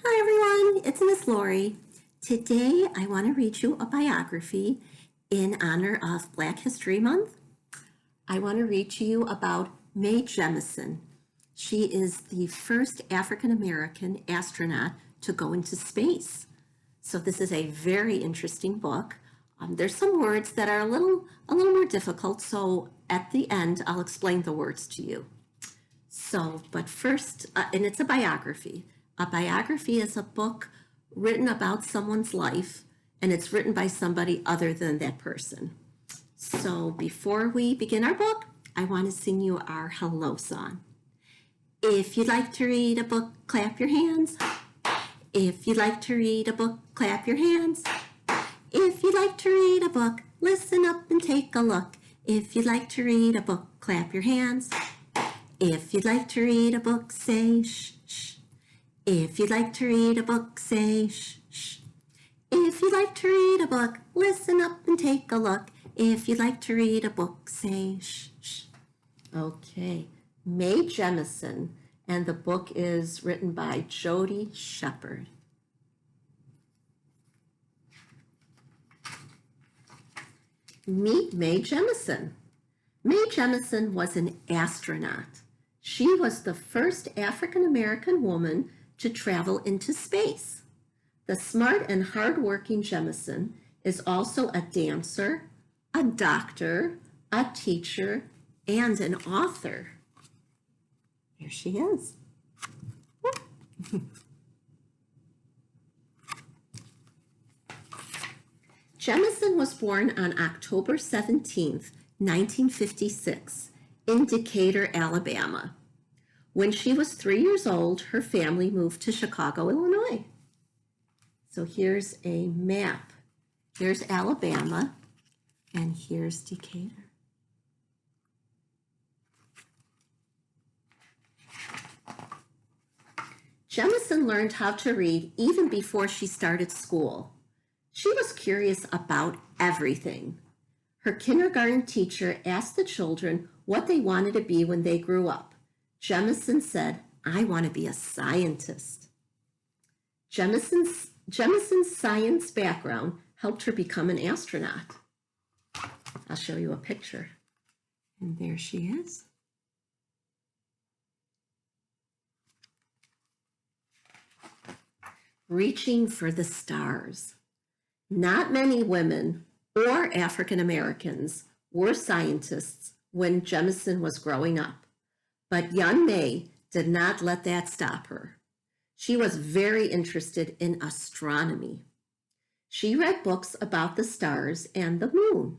Hi everyone, it's Miss Laurie. Today I want to read you a biography in honor of Black History Month. I want to read to you about Mae Jemison. She is the first African American astronaut to go into space. So this is a very interesting book. There's some words that are a little more difficult, so at the end I'll explain the words to you. But first, and it's a biography. A biography is a book written about someone's life, and it's written by somebody other than that person. So before we begin our book, I want to sing you our hello song. If you'd like to read a book, clap your hands. If you'd like to read a book, clap your hands. If you'd like to read a book, listen up and take a look. If you'd like to read a book, clap your hands. If you'd like to read a book, say shh, shh. If you'd like to read a book, say shh, shh. If you'd like to read a book, listen up and take a look. If you'd like to read a book, say shh, shh. Okay, Mae Jemison, and the book is written by Jodie Shepard. Meet Mae Jemison. Mae Jemison was an astronaut. She was the first African-American woman to travel into space. The smart and hardworking Jemison is also a dancer, a doctor, a teacher, and an author. There she is. Jemison was born on October 17th, 1956, in Decatur, Alabama. When she was 3 years old, her family moved to Chicago, Illinois. So here's a map. Here's Alabama, and here's Decatur. Jemison learned how to read even before she started school. She was curious about everything. Her kindergarten teacher asked the children what they wanted to be when they grew up. Jemison said, "I want to be a scientist." Jemison's science background helped her become an astronaut. I'll show you a picture. And there she is. Reaching for the stars. Not many women or African Americans were scientists when Jemison was growing up. But young Mae did not let that stop her. She was very interested in astronomy. She read books about the stars and the moon.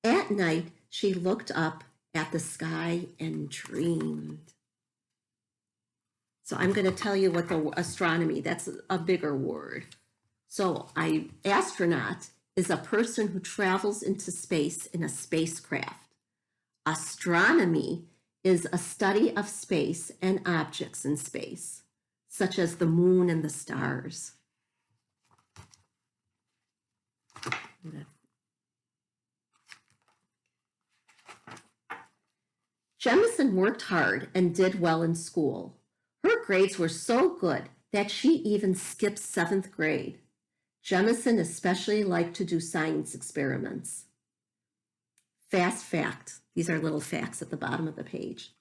At night, she looked up at the sky and dreamed. So I'm going to tell you what the astronomy, that's a bigger word. So astronaut is a person who travels into space in a spacecraft. Astronomy is a study of space and objects in space, such as the moon and the stars. Jemison worked hard and did well in school. Her grades were so good that she even skipped 7th grade. Jemison especially liked to do science experiments. Fast fact. These are little facts at the bottom of the page.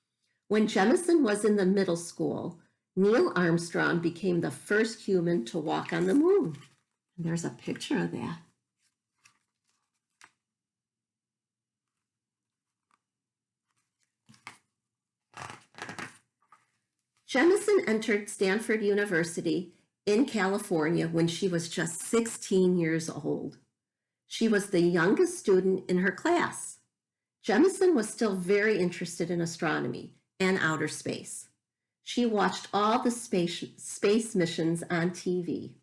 When Jemison was in the middle school, Neil Armstrong became the first human to walk on the moon. And there's a picture of that. Jemison entered Stanford University in California when she was just 16 years old. She was the youngest student in her class. Jemison was still very interested in astronomy and outer space. She watched all the space missions on TV.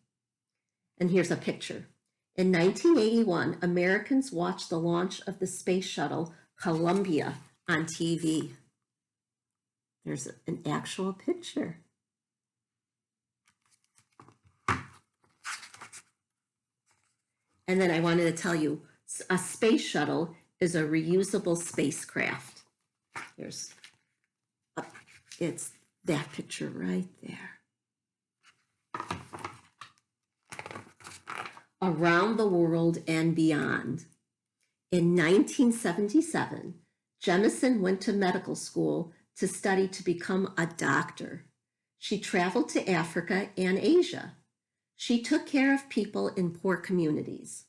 And here's a picture. In 1981, Americans watched the launch of the space shuttle Columbia on TV. There's an actual picture. And then I wanted to tell you, a space shuttle is a reusable spacecraft. It's that picture right there. around the world and beyond. In 1977, Jemison went to medical school to study to become a doctor. She traveled to Africa and Asia. She took care of people in poor communities.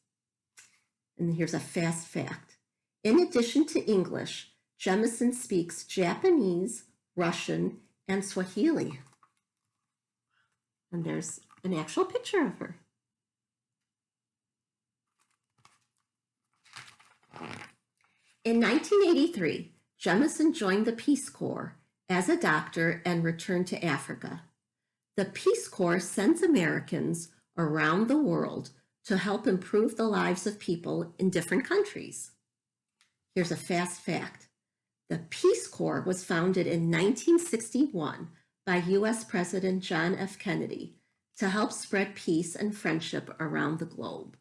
And here's a fast fact. In addition to English, Jemison speaks Japanese, Russian, and Swahili. And there's an actual picture of her. In 1983, Jemison joined the Peace Corps as a doctor and returned to Africa. The Peace Corps sends Americans around the world to help improve the lives of people in different countries. Here's a fast fact. The Peace Corps was founded in 1961 by U.S. President John F. Kennedy to help spread peace and friendship around the globe.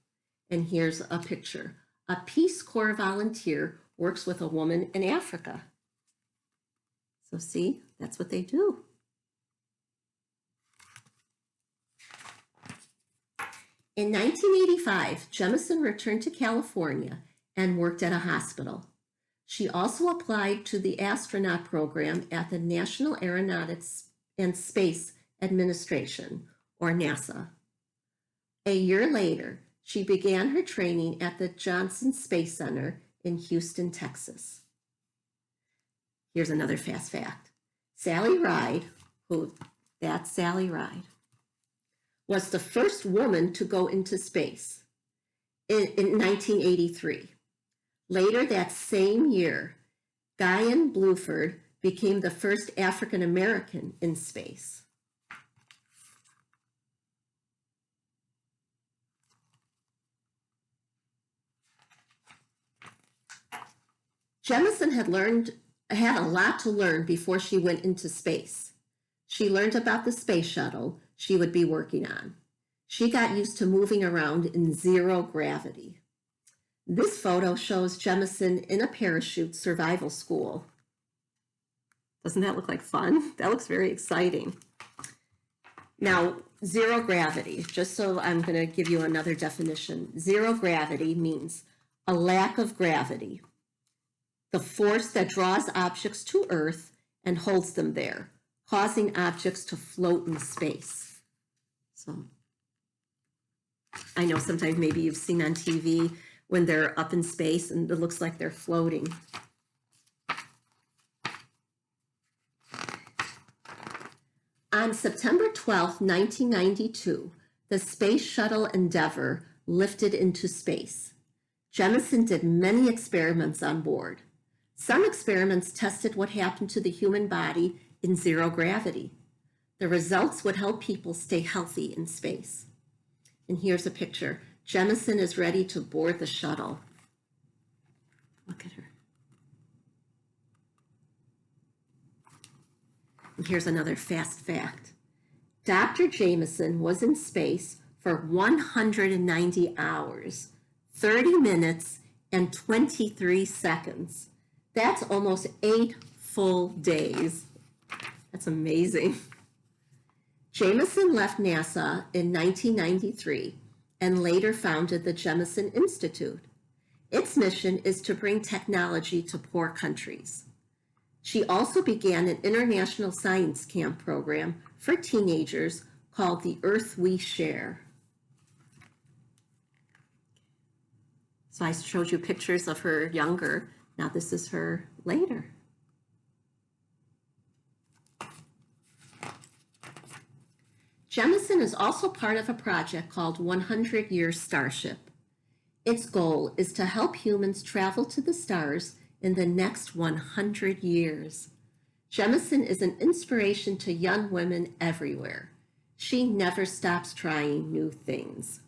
And here's a picture. A Peace Corps volunteer works with a woman in Africa. So see, that's what they do. In 1985, Jemison returned to California and worked at a hospital. She also applied to the astronaut program at the National Aeronautics and Space Administration, or NASA. A year later, she began her training at the Johnson Space Center in Houston, Texas. Here's another fast fact. Sally Ride, that's Sally Ride, was the first woman to go into space in 1983. Later that same year, Guyan Bluford became the first African American in space. Jemison had a lot to learn before she went into space. She learned about the space shuttle she would be working on. She got used to moving around in zero gravity. This photo shows Jemison in a parachute survival school. Doesn't that look like fun? That looks very exciting. Now, zero gravity, just so I'm going to give you another definition. Zero gravity means a lack of gravity, the force that draws objects to Earth and holds them there, causing objects to float in space. So I know sometimes maybe you've seen on TV when they're up in space and it looks like they're floating. On September 12, 1992, the Space Shuttle Endeavour lifted into space. Jemison did many experiments on board. Some experiments tested what happened to the human body in zero gravity. The results would help people stay healthy in space. And here's a picture. Jemison is ready to board the shuttle. Look at her. And here's another fast fact. Dr. Jemison was in space for 190 hours, 30 minutes, and 23 seconds. That's almost 8 full days. That's amazing. Jemison left NASA in 1993 and later founded the Jemison Institute. Its mission is to bring technology to poor countries. She also began an international science camp program for teenagers called The Earth We Share. So I showed you pictures of her younger. Now this is her later. Jemison is also part of a project called 100 Year Starship. Its goal is to help humans travel to the stars in the next 100 years. Jemison is an inspiration to young women everywhere. She never stops trying new things.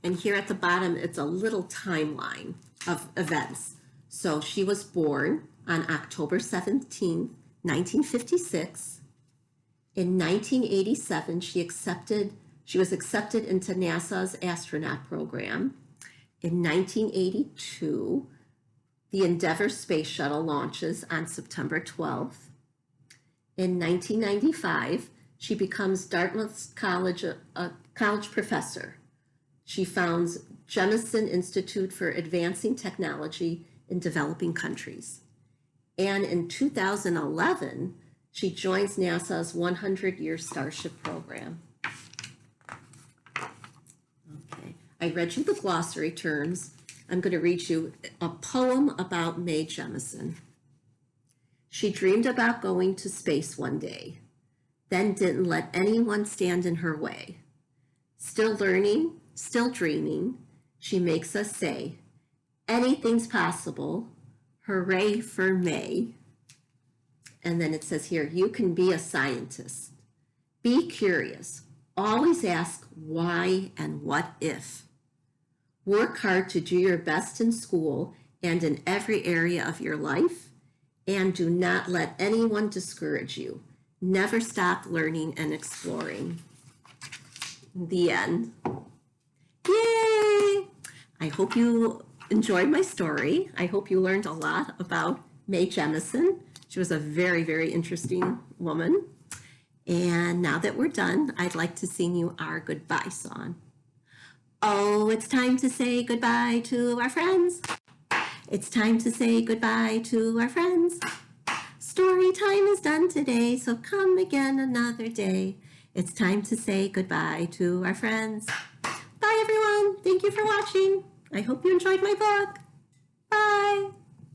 And here at the bottom, it's a little timeline of events. So she was born on October 17th, 1956. In 1987, she was accepted into NASA's astronaut program. In 1982, the Endeavour space shuttle launches on September 12th. In 1995, She becomes Dartmouth College, a college professor. She founds Jemison Institute for Advancing Technology in Developing Countries. And in 2011, she joins NASA's 100-year Starship program. Okay, I read you the glossary terms. I'm going to read you a poem about Mae Jemison. She dreamed about going to space one day, then didn't let anyone stand in her way. Still learning, still dreaming, she makes us say, anything's possible, hooray for Mae. And then it says here, you can be a scientist. Be curious, always ask why and what if. Work hard to do your best in school and in every area of your life, and do not let anyone discourage you. Never stop learning and exploring. The end. Yay! I hope you enjoyed my story. I hope you learned a lot about Mae Jemison. She was a very, very interesting woman. And now that we're done, I'd like to sing you our goodbye song. Oh, it's time to say goodbye to our friends. It's time to say goodbye to our friends. Story time is done today, so come again another day. It's time to say goodbye to our friends. Bye, everyone. Thank you for watching. I hope you enjoyed my book.